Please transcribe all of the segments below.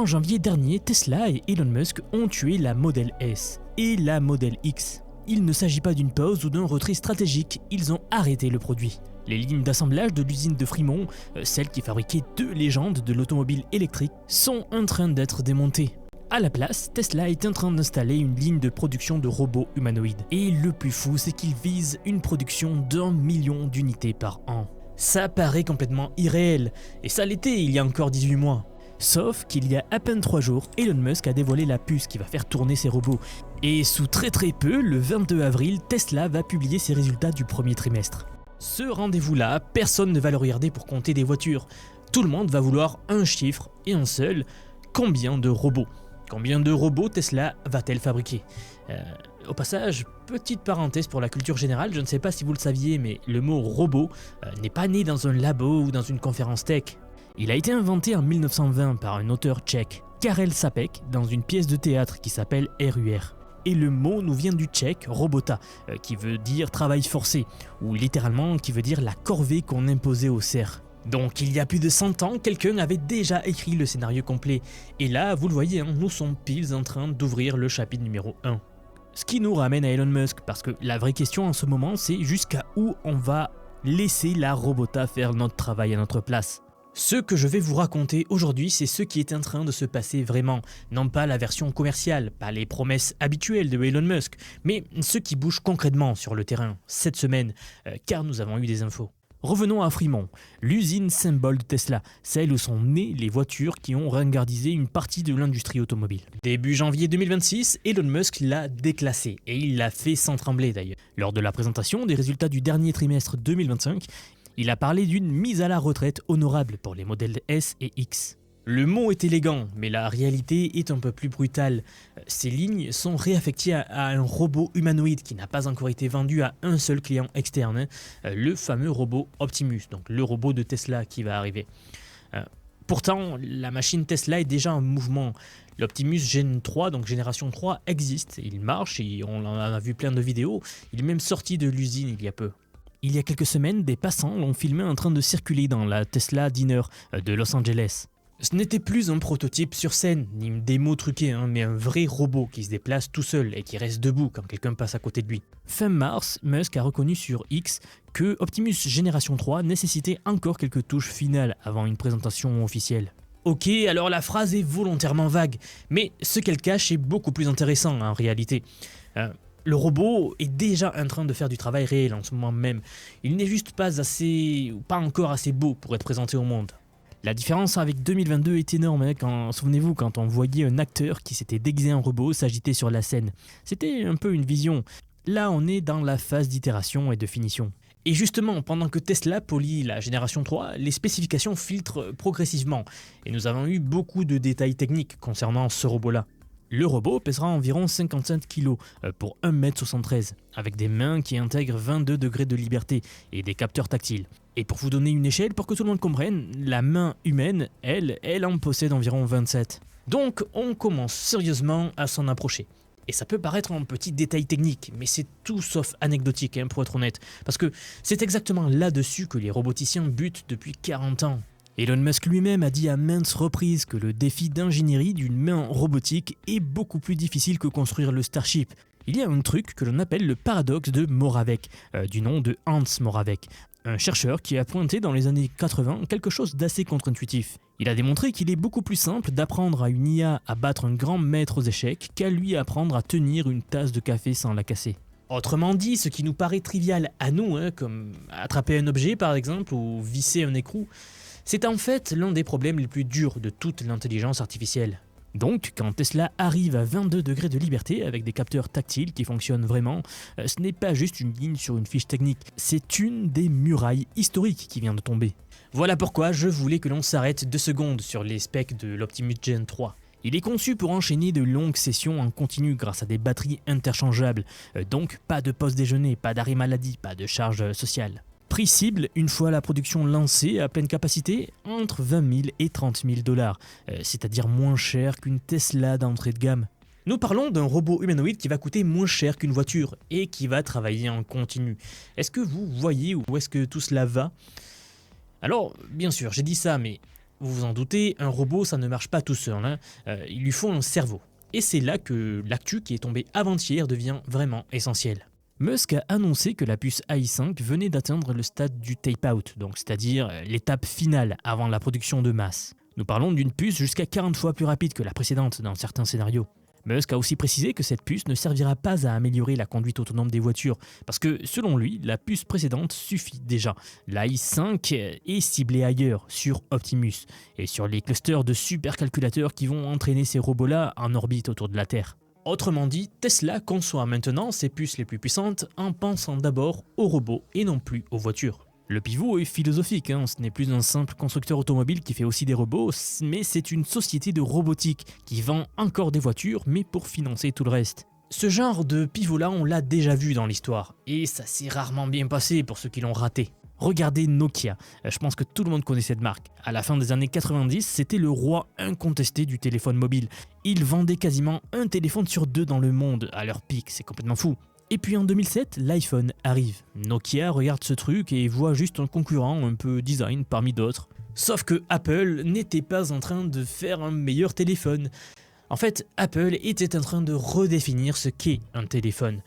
En janvier dernier, Tesla et Elon Musk ont tué la Model S et la Model X. Il ne s'agit pas d'une pause ou d'un retrait stratégique, ils ont arrêté le produit. Les lignes d'assemblage de l'usine de Fremont, celles qui fabriquaient deux légendes de l'automobile électrique, sont en train d'être démontées. À la place, Tesla est en train d'installer une ligne de production de robots humanoïdes. Et le plus fou, c'est qu'ils visent une production d'1 million d'unités par an. Ça paraît complètement irréel, et ça l'était il y a encore 18 mois. Sauf qu'il y a à peine 3 jours, Elon Musk a dévoilé la puce qui va faire tourner ses robots. Et sous très peu, le 22 avril, Tesla va publier ses résultats du premier trimestre. Ce rendez-vous-là, personne ne va le regarder pour compter des voitures. Tout le monde va vouloir un chiffre et un seul, combien de robots ? Combien de robots Tesla va-t-elle fabriquer ? Au passage, petite parenthèse pour la culture générale, je ne sais pas si vous le saviez, mais le mot robot n'est pas né dans un labo ou dans une conférence tech. Il a été inventé en 1920 par un auteur tchèque, Karel Čapek, dans une pièce de théâtre qui s'appelle RUR. Et le mot nous vient du tchèque robota, qui veut dire travail forcé, ou littéralement qui veut dire la corvée qu'on imposait aux serfs. Donc il y a plus de 100 ans, quelqu'un avait déjà écrit le scénario complet. Et là, vous le voyez, nous sommes pile en train d'ouvrir le chapitre numéro 1. Ce qui nous ramène à Elon Musk, parce que la vraie question en ce moment, c'est jusqu'à où on va laisser la robota faire notre travail à notre place. Ce que je vais vous raconter aujourd'hui, c'est ce qui est en train de se passer vraiment, non pas la version commerciale, pas les promesses habituelles de Elon Musk, mais ce qui bouge concrètement sur le terrain cette semaine, car nous avons eu des infos. Revenons à Fremont, l'usine symbole de Tesla, celle où sont nées les voitures qui ont ringardisé une partie de l'industrie automobile. Début janvier 2026, Elon Musk l'a déclassé, et il l'a fait sans trembler d'ailleurs. Lors de la présentation des résultats du dernier trimestre 2025, il a parlé d'une mise à la retraite honorable pour les modèles S et X. Le mot est élégant, mais la réalité est un peu plus brutale. Ces lignes sont réaffectées à un robot humanoïde qui n'a pas encore été vendu à un seul client externe, le fameux robot Optimus, donc le robot de Tesla qui va arriver. Pourtant, la machine Tesla est déjà en mouvement. L'Optimus Gen 3, donc génération 3, existe, il marche, et on en a vu plein de vidéos, il est même sorti de l'usine il y a peu. Il y a quelques semaines, des passants l'ont filmé en train de circuler dans la Tesla Diner de Los Angeles. Ce n'était plus un prototype sur scène, ni une démo truquée, mais un vrai robot qui se déplace tout seul et qui reste debout quand quelqu'un passe à côté de lui. Fin mars, Musk a reconnu sur X que Optimus Génération 3 nécessitait encore quelques touches finales avant une présentation officielle. Ok, alors la phrase est volontairement vague, mais ce qu'elle cache est beaucoup plus intéressant en réalité. Le robot est déjà en train de faire du travail réel en ce moment même. Il n'est juste pas encore assez beau pour être présenté au monde. La différence avec 2022 est énorme, souvenez-vous, quand on voyait un acteur qui s'était déguisé en robot s'agiter sur la scène. C'était un peu une vision. Là, on est dans la phase d'itération et de finition. Et justement, pendant que Tesla polit la génération 3, les spécifications filtrent progressivement. Et nous avons eu beaucoup de détails techniques concernant ce robot-là. Le robot pèsera environ 55 kg pour 1m73, avec des mains qui intègrent 22 degrés de liberté et des capteurs tactiles. Et pour vous donner une échelle, pour que tout le monde comprenne, la main humaine, elle en possède environ 27. Donc on commence sérieusement à s'en approcher. Et ça peut paraître un petit détail technique, mais c'est tout sauf anecdotique pour être honnête, parce que c'est exactement là-dessus que les roboticiens butent depuis 40 ans. Elon Musk lui-même a dit à maintes reprises que le défi d'ingénierie d'une main robotique est beaucoup plus difficile que construire le Starship. Il y a un truc que l'on appelle le paradoxe de Moravec, du nom de Hans Moravec, un chercheur qui a pointé dans les années 80 quelque chose d'assez contre-intuitif. Il a démontré qu'il est beaucoup plus simple d'apprendre à une IA à battre un grand maître aux échecs qu'à lui apprendre à tenir une tasse de café sans la casser. Autrement dit, ce qui nous paraît trivial à nous, comme attraper un objet par exemple ou visser un écrou, c'est en fait l'un des problèmes les plus durs de toute l'intelligence artificielle. Donc, quand Tesla arrive à 22 degrés de liberté avec des capteurs tactiles qui fonctionnent vraiment, ce n'est pas juste une ligne sur une fiche technique, c'est une des murailles historiques qui vient de tomber. Voilà pourquoi je voulais que l'on s'arrête 2 secondes sur les specs de l'Optimus Gen 3. Il est conçu pour enchaîner de longues sessions en continu grâce à des batteries interchangeables, donc pas de pause déjeuner, pas d'arrêt maladie, pas de charge sociale. Prix cible, une fois la production lancée à pleine capacité, entre 20 000 et 30 000 $, c'est-à-dire moins cher qu'une Tesla d'entrée de gamme. Nous parlons d'un robot humanoïde qui va coûter moins cher qu'une voiture et qui va travailler en continu. Est-ce que vous voyez où est-ce que tout cela va ? Alors, bien sûr, j'ai dit ça, mais vous vous en doutez, un robot ça ne marche pas tout seul, hein. Il lui faut un cerveau. Et c'est là que l'actu qui est tombée avant-hier devient vraiment essentielle. Musk a annoncé que la puce AI5 venait d'atteindre le stade du tape-out, donc c'est-à-dire l'étape finale avant la production de masse. Nous parlons d'une puce jusqu'à 40 fois plus rapide que la précédente dans certains scénarios. Musk a aussi précisé que cette puce ne servira pas à améliorer la conduite autonome des voitures, parce que selon lui, la puce précédente suffit déjà. L'AI5 est ciblée ailleurs, sur Optimus, et sur les clusters de supercalculateurs qui vont entraîner ces robots-là en orbite autour de la Terre. Autrement dit, Tesla conçoit maintenant ses puces les plus puissantes en pensant d'abord aux robots et non plus aux voitures. Le pivot est philosophique, hein. Ce n'est plus un simple constructeur automobile qui fait aussi des robots, mais c'est une société de robotique qui vend encore des voitures, mais pour financer tout le reste. Ce genre de pivot-là, on l'a déjà vu dans l'histoire, et ça s'est rarement bien passé pour ceux qui l'ont raté. Regardez Nokia, je pense que tout le monde connaît cette marque. À la fin des années 90, c'était le roi incontesté du téléphone mobile. Ils vendaient quasiment un téléphone sur 2 dans le monde à leur pic, c'est complètement fou. Et puis en 2007, l'iPhone arrive. Nokia regarde ce truc et voit juste un concurrent un peu design parmi d'autres. Sauf que Apple n'était pas en train de faire un meilleur téléphone. En fait, Apple était en train de redéfinir ce qu'est un téléphone.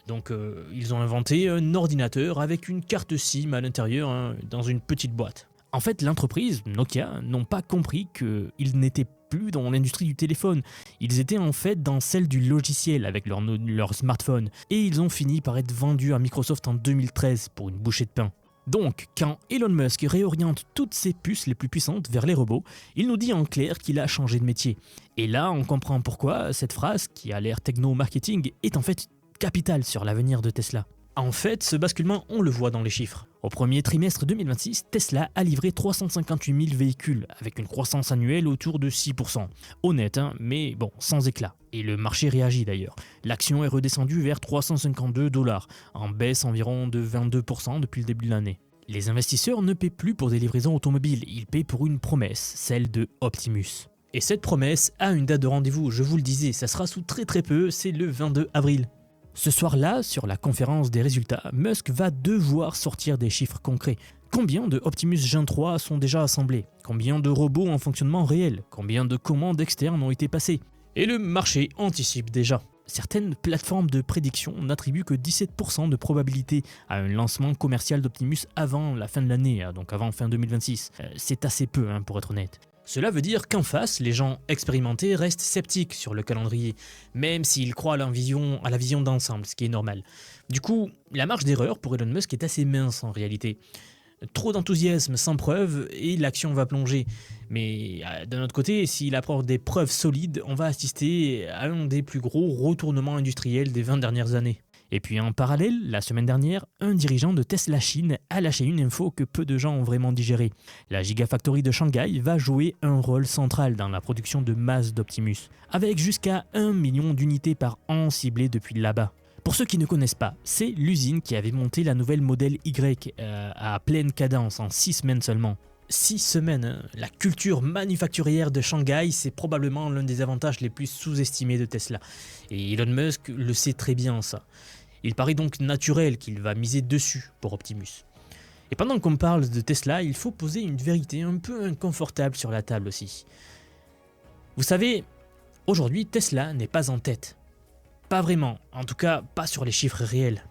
Donc ils ont inventé un ordinateur avec une carte SIM à l'intérieur, hein, dans une petite boîte. En fait, l'entreprise, Nokia, n'ont pas compris qu'ils n'étaient plus dans l'industrie du téléphone. Ils étaient en fait dans celle du logiciel avec leur smartphone. Et ils ont fini par être vendus à Microsoft en 2013 pour une bouchée de pain. Donc, quand Elon Musk réoriente toutes ses puces les plus puissantes vers les robots, il nous dit en clair qu'il a changé de métier. Et là, on comprend pourquoi cette phrase, qui a l'air techno-marketing, est en fait capitale sur l'avenir de Tesla. En fait, ce basculement, on le voit dans les chiffres. Au premier trimestre 2026, Tesla a livré 358 000 véhicules, avec une croissance annuelle autour de 6%. Honnête, hein, mais bon, sans éclat. Et le marché réagit d'ailleurs. L'action est redescendue vers 352 $, en baisse environ de 22% depuis le début de l'année. Les investisseurs ne paient plus pour des livraisons automobiles, ils paient pour une promesse, celle de Optimus. Et cette promesse a une date de rendez-vous, je vous le disais, ça sera sous très peu, c'est le 22 avril. Ce soir-là, sur la conférence des résultats, Musk va devoir sortir des chiffres concrets. Combien de Optimus Gen 3 sont déjà assemblés? Combien de robots en fonctionnement réel? Combien de commandes externes ont été passées? Et le marché anticipe déjà. Certaines plateformes de prédiction n'attribuent que 17% de probabilité à un lancement commercial d'Optimus avant la fin de l'année, donc avant fin 2026. C'est assez peu, hein, pour être honnête. Cela veut dire qu'en face, les gens expérimentés restent sceptiques sur le calendrier, même s'ils croient à la vision d'ensemble, ce qui est normal. Du coup, la marge d'erreur pour Elon Musk est assez mince en réalité. Trop d'enthousiasme sans preuve et l'action va plonger. Mais d'un autre côté, s'il apporte des preuves solides, on va assister à un des plus gros retournements industriels des 20 dernières années. Et puis en parallèle, la semaine dernière, un dirigeant de Tesla Chine a lâché une info que peu de gens ont vraiment digérée. La Gigafactory de Shanghai va jouer un rôle central dans la production de masse d'Optimus, avec jusqu'à 1 million d'unités par an ciblées depuis là-bas. Pour ceux qui ne connaissent pas, c'est l'usine qui avait monté la nouvelle modèle Y à pleine cadence en 6 semaines seulement. 6 semaines, hein. La culture manufacturière de Shanghai, c'est probablement l'un des avantages les plus sous-estimés de Tesla. Et Elon Musk le sait très bien ça. Il paraît donc naturel qu'il va miser dessus pour Optimus. Et pendant qu'on parle de Tesla, il faut poser une vérité un peu inconfortable sur la table aussi. Vous savez, aujourd'hui Tesla n'est pas en tête. Pas vraiment, en tout cas pas sur les chiffres réels.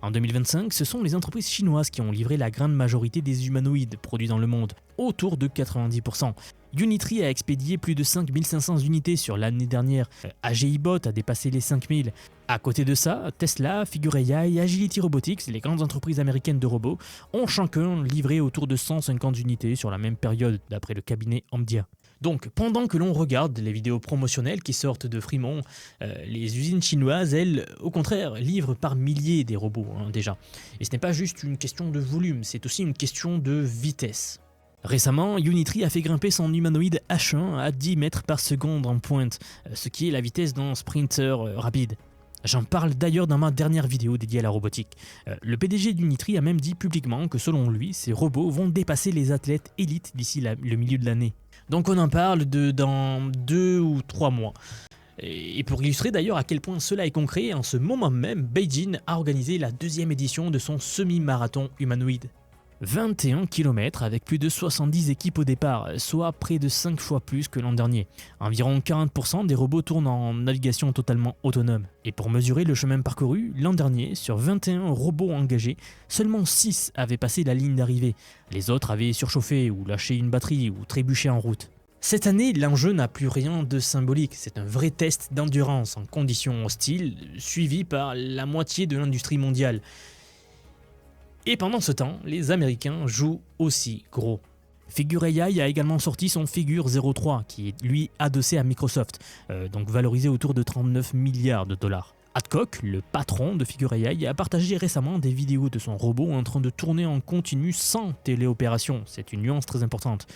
En 2025, ce sont les entreprises chinoises qui ont livré la grande majorité des humanoïdes produits dans le monde, autour de 90%. Unitree a expédié plus de 5500 unités sur l'année dernière, AGI-Bot a dépassé les 5000. À côté de ça, Tesla, Figure AI et Agility Robotics, les grandes entreprises américaines de robots, ont chacun livré autour de 150 unités sur la même période, d'après le cabinet Omdia. Donc, pendant que l'on regarde les vidéos promotionnelles qui sortent de Fremont, les usines chinoises, elles, au contraire, livrent par milliers des robots, déjà. Et ce n'est pas juste une question de volume, c'est aussi une question de vitesse. Récemment, Unitree a fait grimper son humanoïde H1 à 10 mètres par seconde en pointe, ce qui est la vitesse d'un sprinter rapide. J'en parle d'ailleurs dans ma dernière vidéo dédiée à la robotique. Le PDG d'Unitree a même dit publiquement que selon lui, ces robots vont dépasser les athlètes élites d'ici le milieu de l'année. Donc on en parle dans 2 ou 3 mois. Et pour illustrer d'ailleurs à quel point cela est concret, en ce moment même, Beijing a organisé la 2e édition de son semi-marathon humanoïde. 21 km avec plus de 70 équipes au départ, soit près de 5 fois plus que l'an dernier. Environ 40% des robots tournent en navigation totalement autonome. Et pour mesurer le chemin parcouru, l'an dernier, sur 21 robots engagés, seulement 6 avaient passé la ligne d'arrivée. Les autres avaient surchauffé ou lâché une batterie ou trébuché en route. Cette année, l'enjeu n'a plus rien de symbolique, c'est un vrai test d'endurance en conditions hostiles, suivi par la moitié de l'industrie mondiale. Et pendant ce temps, les Américains jouent aussi gros. Figure AI a également sorti son Figure 03, qui est lui adossé à Microsoft, donc valorisé autour de 39 milliards de dollars. Adcock, le patron de Figure AI, a partagé récemment des vidéos de son robot en train de tourner en continu sans téléopération. C'est une nuance très importante.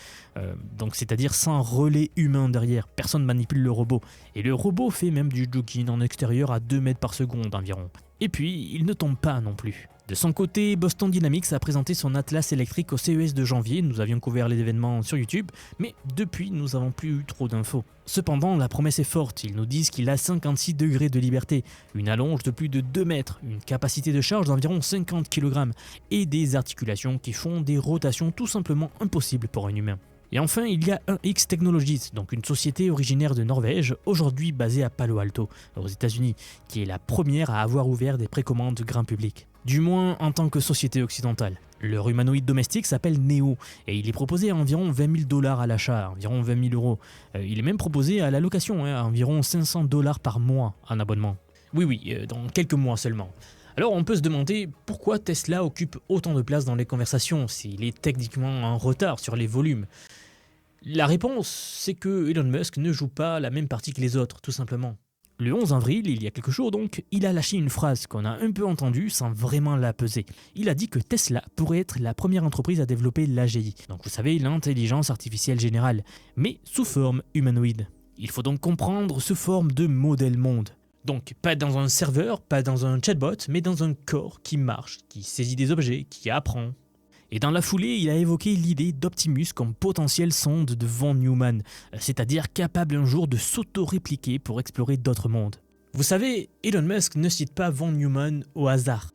Donc c'est-à-dire sans relais humain derrière. Personne ne manipule le robot. Et le robot fait même du jogging en extérieur à 2 mètres par seconde environ. Et puis, il ne tombe pas non plus. De son côté, Boston Dynamics a présenté son Atlas électrique au CES de janvier, nous avions couvert les événements sur YouTube, mais depuis nous n'avons plus eu trop d'infos. Cependant, la promesse est forte, ils nous disent qu'il a 56 degrés de liberté, une allonge de plus de 2 mètres, une capacité de charge d'environ 50 kg et des articulations qui font des rotations tout simplement impossibles pour un humain. Et enfin, il y a 1X Technologies, donc une société originaire de Norvège, aujourd'hui basée à Palo Alto, aux États-Unis, qui est la première à avoir ouvert des précommandes grand public. Du moins en tant que société occidentale. Leur humanoïde domestique s'appelle Neo et il est proposé à environ 20 000 $ à l'achat, environ 20 000 €. Il est même proposé à la location, à environ 500 $ par mois en abonnement. Oui, dans quelques mois seulement. Alors on peut se demander pourquoi Tesla occupe autant de place dans les conversations s'il est techniquement en retard sur les volumes. La réponse, c'est que Elon Musk ne joue pas la même partie que les autres, tout simplement. Le 11 avril, il y a quelques jours donc, il a lâché une phrase qu'on a un peu entendue sans vraiment la peser. Il a dit que Tesla pourrait être la première entreprise à développer l'AGI, donc vous savez, l'intelligence artificielle générale, mais sous forme humanoïde. Il faut donc comprendre sous forme de modèle monde. Donc pas dans un serveur, pas dans un chatbot, mais dans un corps qui marche, qui saisit des objets, qui apprend. Et dans la foulée, il a évoqué l'idée d'Optimus comme potentielle sonde de von Neumann, c'est-à-dire capable un jour de s'auto-répliquer pour explorer d'autres mondes. Vous savez, Elon Musk ne cite pas von Neumann au hasard.